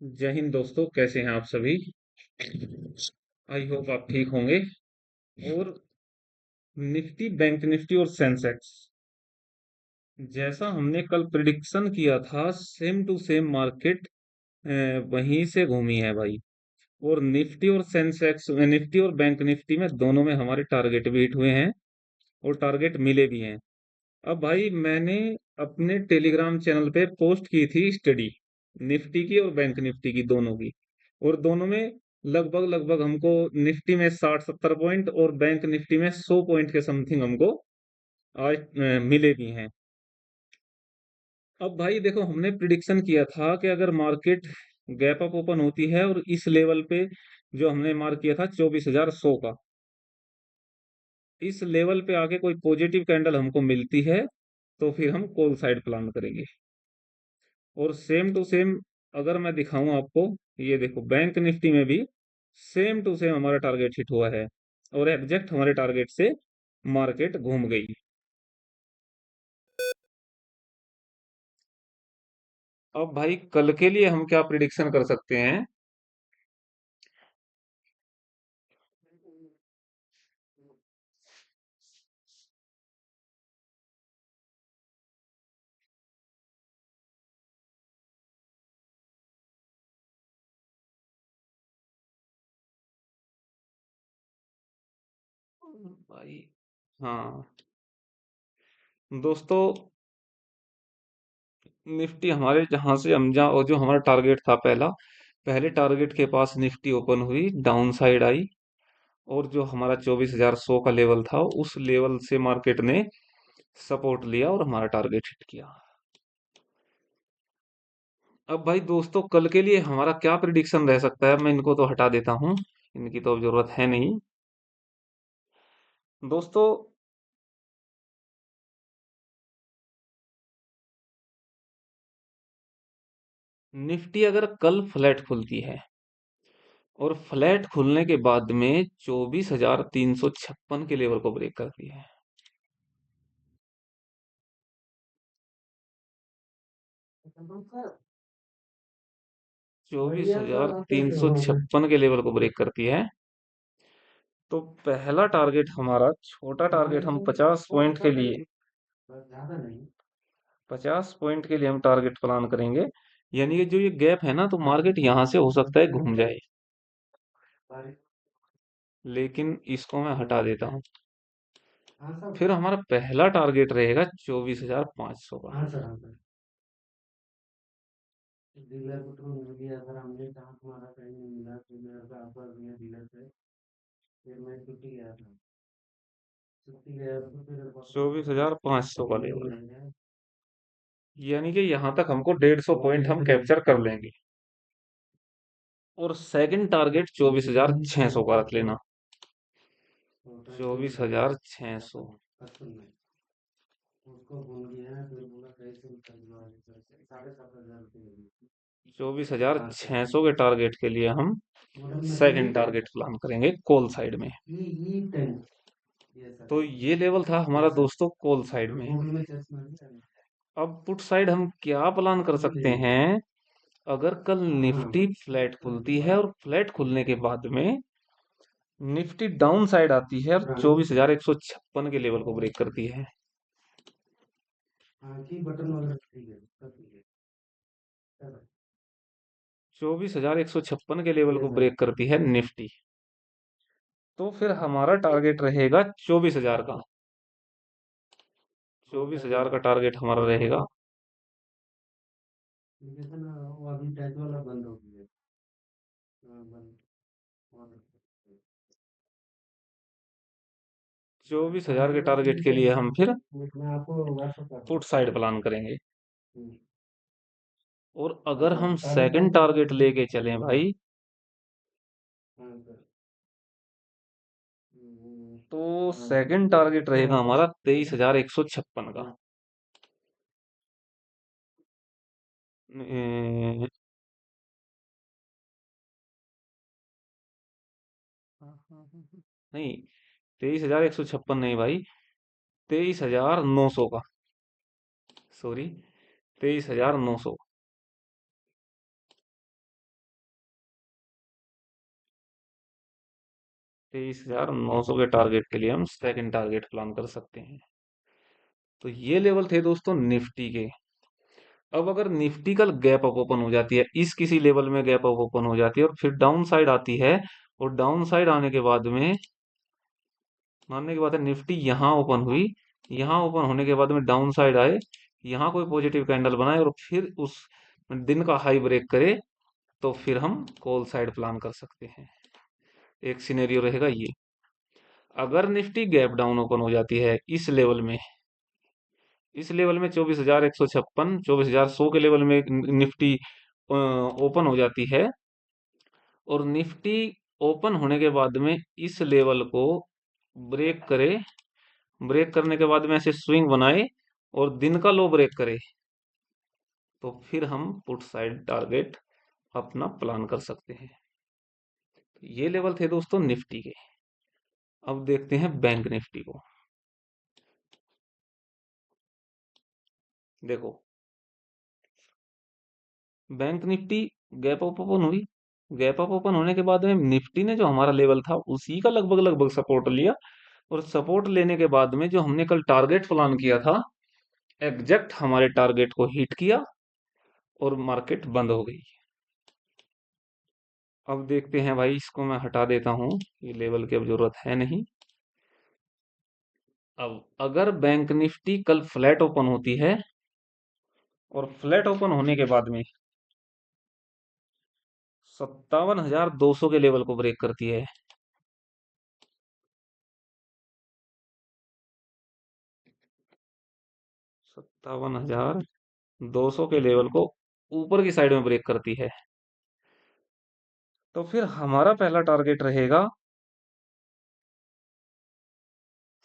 जय हिंद दोस्तों, कैसे हैं आप सभी। आई होप आप ठीक होंगे। और निफ्टी, बैंक निफ्टी और सेंसेक्स, जैसा हमने कल प्रिडिक्शन किया था, सेम टू सेम मार्केट वहीं से घूमी है भाई। और निफ्टी और सेंसेक्स, निफ्टी और बैंक निफ्टी में दोनों में हमारे टारगेट भी हिट हुए हैं और टारगेट मिले भी हैं। अब भाई मैंने अपने टेलीग्राम चैनल पे पोस्ट की थी स्टडी, निफ्टी की और बैंक निफ्टी की, दोनों की। और दोनों में लगभग लगभग हमको निफ्टी में 60-70 पॉइंट और बैंक निफ्टी में 100 पॉइंट के समथिंग हमको आज मिले भी हैं। अब भाई देखो, हमने प्रिडिक्शन किया था कि अगर मार्केट गैप अप ओपन होती है और इस लेवल पे जो हमने मार्क किया था 24,100 का, इस लेवल पे आके कोई पॉजिटिव कैंडल हमको मिलती है तो फिर हम कॉल साइड प्लान करेंगे। और सेम टू सेम अगर मैं दिखाऊं आपको, ये देखो बैंक निफ्टी में भी सेम टू सेम हमारा टारगेट हिट हुआ है और एग्जैक्ट हमारे टारगेट से मार्केट घूम गई। अब भाई कल के लिए हम क्या प्रिडिक्शन कर सकते हैं। भाई हाँ दोस्तों, निफ्टी हमारे जहां से हम जहाँ, और जो हमारा टारगेट था पहला, पहले टारगेट के पास निफ्टी ओपन हुई, डाउन साइड आई। और जो हमारा 24,100 का लेवल था, उस लेवल से मार्केट ने सपोर्ट लिया और हमारा टारगेट हिट किया। अब भाई दोस्तों, कल के लिए हमारा क्या प्रिडिक्शन रह सकता है। मैं इनको तो हटा देता हूँ, इनकी तो अब जरूरत है नहीं। दोस्तों, निफ्टी अगर कल फ्लैट खुलती है और फ्लैट खुलने के बाद में 24,356 के लेवल को ब्रेक करती है, 24,356 के लेवल को ब्रेक करती है, तो पहला टारगेट हमारा, छोटा टारगेट, हम 50 पॉइंट के लिए, 50 पॉइंट के लिए हम टारगेट प्लान करेंगे। यानी कि जो ये गैप है ना, तो मार्केट यहां से हो सकता है घूम जाए, लेकिन इसको मैं हटा देता हूँ। फिर हमारा पहला टारगेट रहेगा 24,500 का। चौबीस हजार पांच सौ का लेवल, यानी कि यहां तक हमको 150 पॉइंट हम कैप्चर कर लेंगे। और सेकंड टारगेट 24,600 का रख लेना। 24,600, 24,600 के टारगेट के लिए हम सेकंड टारगेट प्लान करेंगे कॉल साइड में। तो ये लेवल था हमारा दोस्तों कॉल साइड में। अब पुट साइड हम क्या प्लान कर सकते हैं। अगर कल निफ्टी फ्लैट खुलती है और फ्लैट खुलने के बाद में निफ्टी डाउन साइड आती है और 24,156 के लेवल को ब्रेक करती है, 24,156 के लेवल को ब्रेक करती है निफ्टी, तो फिर हमारा टारगेट रहेगा 24,000 का। 24,000 का टारगेट हमारा रहेगा। 24,000 के टारगेट के लिए हम फिर पुट साइड प्लान करेंगे। और अगर हम सेकंड टारगेट लेके चलें भाई, तो सेकंड टारगेट रहेगा हमारा 23,156 का। ए, नहीं, 23,156 नहीं भाई, 23,900 का, सॉरी, 23,900। 23,900 के टारगेट के लिए हम सेकंड टारगेट प्लान कर सकते हैं। तो ये लेवल थे दोस्तों निफ्टी के। अब अगर निफ्टी कल गैप अप ओपन हो जाती है, इस किसी लेवल में गैप अप ओपन हो जाती है और फिर डाउन साइड आती है, और डाउन साइड आने के बाद में मानने की बात है निफ्टी यहाँ ओपन हुई, यहाँ ओपन होने के बाद में डाउन साइड आए, यहाँ कोई पॉजिटिव कैंडल बनाए और फिर उस दिन का हाई ब्रेक करे, तो फिर हम कॉल साइड प्लान कर सकते हैं। एक सिनेरियो रहेगा ये। अगर निफ्टी गैप डाउन ओपन हो जाती है इस लेवल में 24,156, 24,100 के लेवल में निफ्टी ओपन हो जाती है, और निफ्टी ओपन होने के बाद में इस लेवल को ब्रेक करे, ब्रेक करने के बाद में ऐसे स्विंग बनाए और दिन का लो ब्रेक करे, तो फिर हम पुट साइड टारगेट अपना प्लान कर सकते हैं। ये लेवल थे दोस्तों निफ्टी के। अब देखते हैं बैंक निफ्टी को। देखो, bank Nifty gap up open हुई, गैप अप ओपन होने के बाद में निफ्टी ने जो हमारा लेवल था उसी का लगभग लगभग सपोर्ट लिया, और सपोर्ट लेने के बाद में जो हमने कल टारगेट प्लान किया था, एग्जैक्ट हमारे टारगेट को हिट किया और मार्केट बंद हो गई। अब देखते हैं भाई, इसको मैं हटा देता हूं, ये लेवल की अब जरूरत है नहीं। अब अगर बैंक निफ्टी कल फ्लैट ओपन होती है और फ्लैट ओपन होने के बाद में 57,200 के लेवल को ब्रेक करती है, 57,200 के लेवल को ऊपर की साइड में ब्रेक करती है, तो फिर हमारा पहला टारगेट रहेगा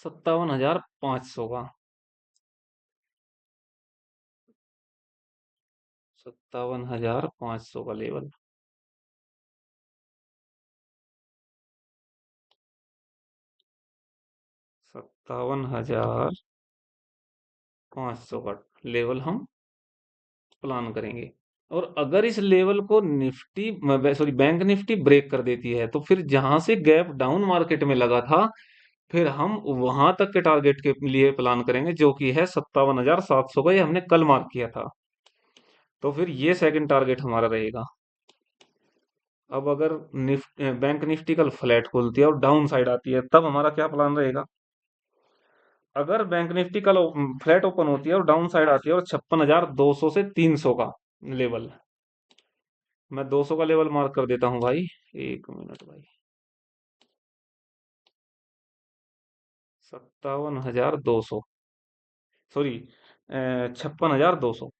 57,500 का। 57,500 का लेवल। 57,500 का लेवल हम प्लान करेंगे। और अगर इस लेवल को Nifty, sorry, bank Nifty break कर देती है, तो फिर जहां से गैप डाउन मार्केट में लगा था, फिर हम वहां तक के टारगेट के लिए प्लान करेंगे, जो कि है 57,700 का, ये हमने कल मार्क किया था। तो फिर ये सेकंड टारगेट हमारा रहेगा। अब अगर बैंक निफ्टी कल फ्लैट खोलती है और डाउन साइड आती है, तब हमारा क्या प्लान रहेगा? अगर बैंक निफ्टी कल फ्लैट ओपन होती है और डाउन साइड आती है और 56,200 से 300 का लेवल, मैं 200 का लेवल मार्क कर देता हूं भाई, 1 मिनट भाई। 57,200, सॉरी, 56,200,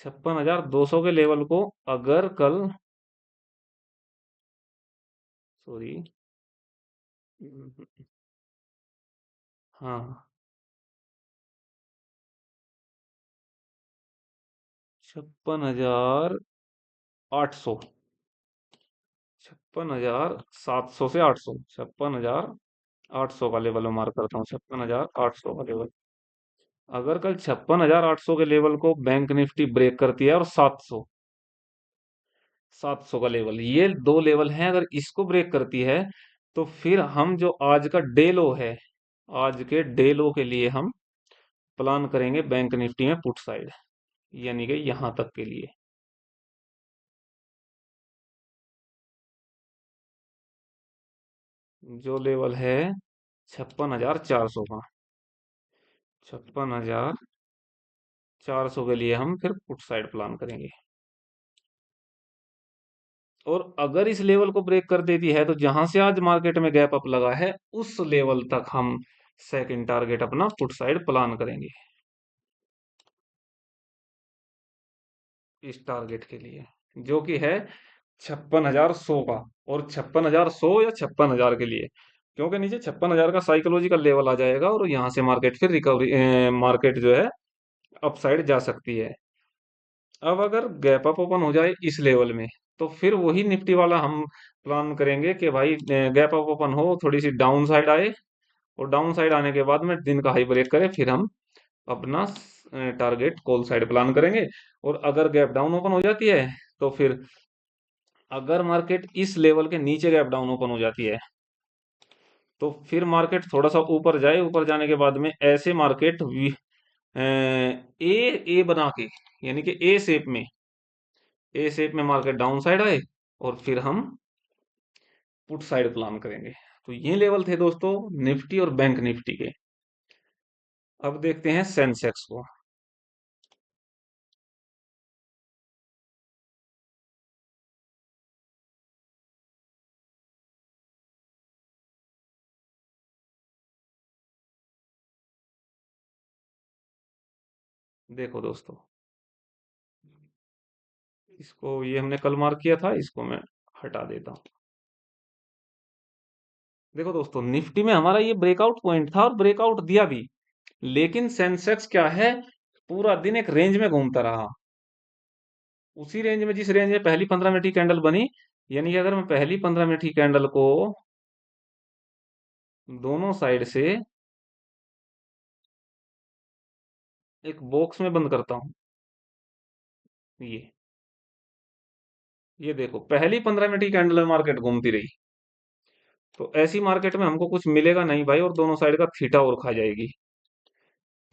56,200 के लेवल को अगर कल, सॉरी, हाँ, 56,800, 56,700 से 800, 56,800 का लेवल मैं मार्क करता हूँ, 56,800 का लेवल। अगर कल 56,800 के लेवल को बैंक निफ्टी ब्रेक करती है और 700 का लेवल, ये दो लेवल हैं, अगर इसको ब्रेक करती है, तो फिर हम जो आज का डे लो है, आज के डे लो के लिए हम प्लान करेंगे बैंक निफ्टी में पुट साइड, यानी कि यहां तक के लिए। जो लेवल है 56,400 का, 56,400 के लिए हम फिर पुट साइड प्लान करेंगे। और अगर इस लेवल को ब्रेक कर देती है, तो जहां से आज मार्केट में गैप अप लगा है, उस लेवल तक हम सेकंड टारगेट अपना पुट साइड प्लान करेंगे इस टारगेट के लिए, जो कि है 56,100 का। और 56,100 या 56,000 के लिए, क्योंकि नीचे 56,000 का साइकोलॉजिकल लेवल आ जाएगा और यहाँ से मार्केट फिर रिकवरी, मार्केट जो है अपसाइड जा सकती है। अब अगर गैप अप ओपन हो जाए इस लेवल में, तो फिर वही निफ्टी वाला हम प्लान करेंगे कि भाई गैप अप ओपन हो, थोड़ी सी डाउन साइड आए, और डाउन साइड आने के बाद में दिन का हाई ब्रेक करे, फिर हम अपना टारगेट कॉल साइड प्लान करेंगे। और अगर गैप डाउन ओपन हो जाती है, तो फिर अगर मार्केट इस लेवल के नीचे गैप डाउन ओपन हो जाती है, तो फिर मार्केट थोड़ा सा ऊपर जाए, ऊपर जाने के बाद में ऐसे मार्केट ए बना के, यानी कि ए शेप में मार्केट डाउन साइड आए, और फिर हम पुट साइड प्लान करेंगे। तो ये लेवल थे दोस्तों निफ्टी और बैंक निफ्टी के। अब देखते हैं सेंसेक्स को। देखो दोस्तों, इसको, ये हमने कल मार्क किया था, इसको मैं हटा देता हूँ। देखो दोस्तों, निफ्टी में हमारा ये ब्रेकआउट पॉइंट था और ब्रेकआउट दिया भी, लेकिन सेंसेक्स क्या है, पूरा दिन एक रेंज में घूमता रहा, उसी रेंज में जिस रेंज में पहली 15 मिनट की कैंडल बनी। यानी कि अगर मैं पहली 15 मिनट की कैंडल को दोनों साइड से एक बॉक्स में बंद करता हूं, ये देखो पहली 15 मिनट की कैंडल में मार्केट घूमती रही, तो ऐसी मार्केट में हमको कुछ मिलेगा नहीं भाई, और दोनों साइड का थीटा और खा जाएगी।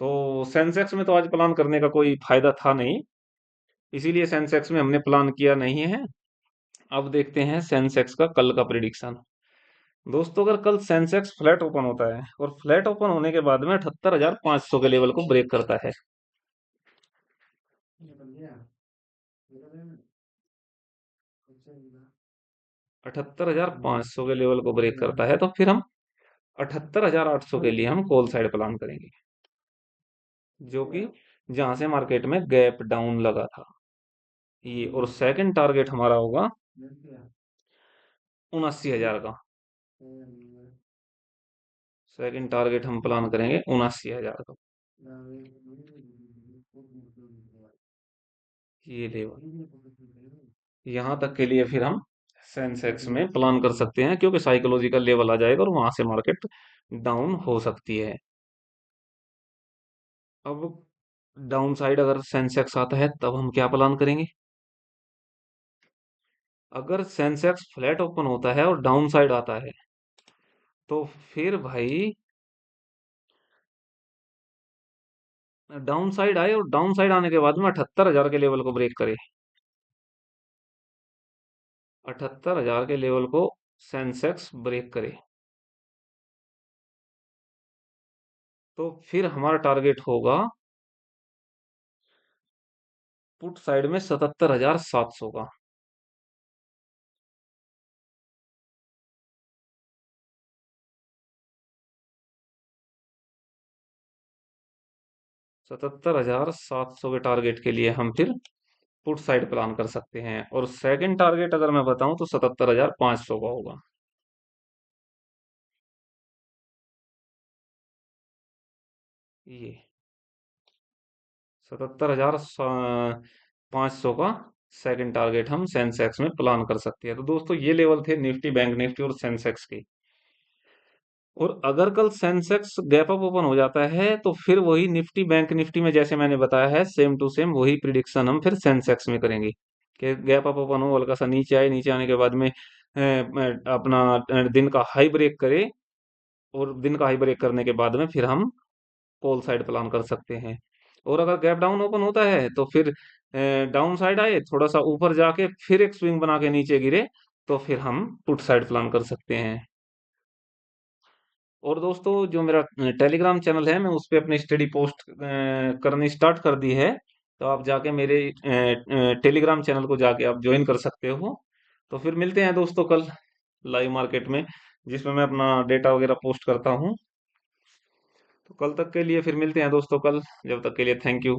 तो सेंसेक्स में तो आज प्लान करने का कोई फायदा था नहीं, इसीलिए सेंसेक्स में हमने प्लान किया नहीं है। अब देखते हैं सेंसेक्स का कल का प्रिडिक्शन। दोस्तों, अगर कल सेंसेक्स फ्लैट ओपन होता है और फ्लैट ओपन होने के बाद में 78,500 के लेवल को ब्रेक करता है, 78,500 के लेवल को ब्रेक करता है, तो फिर हम 78,800 के लिए हम कॉल साइड प्लान करेंगे, जो कि जहां से मार्केट में गैप डाउन लगा था ये। और सेकंड टारगेट हमारा होगा 79,000 का। सेकंड टारगेट हम प्लान करेंगे 79,000 का, ये लेवल। यहाँ तक के लिए फिर हम सेंसेक्स में प्लान कर सकते हैं, क्योंकि साइकोलॉजिकल लेवल आ जाएगा और वहां से मार्केट डाउन हो सकती है। अब डाउन साइड अगर सेंसेक्स आता है, तब हम क्या प्लान करेंगे। अगर सेंसेक्स फ्लैट ओपन होता है और डाउन साइड आता है, तो फिर भाई डाउन साइड आए, और डाउन साइड आने के बाद में 78,000 के लेवल को ब्रेक करे, 78,000 के लेवल को सेंसेक्स ब्रेक करे, तो फिर हमारा टारगेट होगा पुट साइड में 77,700 का। 77,700 के टारगेट के लिए हम फिर पुट साइड प्लान कर सकते हैं, और सेकंड टारगेट अगर मैं बताऊं तो 77,500 का होगा, ये 77,500 का सेकंड टारगेट हम सेंसेक्स में प्लान कर सकते हैं। तो दोस्तों, ये लेवल थे निफ्टी, बैंक निफ्टी और सेंसेक्स के। और अगर कल सेंसेक्स गैप अप ओपन हो जाता है, तो फिर वही निफ्टी बैंक निफ्टी में जैसे मैंने बताया है, सेम टू सेम वही प्रिडिक्शन हम फिर सेंसेक्स में करेंगे, कि गैप अप ओपन हो, हल्का सा नीचे आए, नीचे आने के बाद में अपना दिन का हाई ब्रेक करे, और दिन का हाई ब्रेक करने के बाद में फिर हम कॉल साइड प्लान कर सकते हैं। और अगर गैप डाउन ओपन होता है, तो फिर डाउन साइड आए, थोड़ा सा ऊपर जाके फिर एक स्विंग बना के नीचे गिरे, तो फिर हम पुट साइड प्लान कर सकते हैं। और दोस्तों, जो मेरा टेलीग्राम चैनल है, मैं उस पे अपनी स्टडी पोस्ट करनी स्टार्ट कर दी है, तो आप जाके मेरे टेलीग्राम चैनल को जाके आप ज्वाइन कर सकते हो। तो फिर मिलते हैं दोस्तों कल लाइव मार्केट में, जिसमें मैं अपना डेटा वगैरह पोस्ट करता हूँ। तो कल तक के लिए फिर मिलते हैं दोस्तों कल, जब तक के लिए थैंक यू।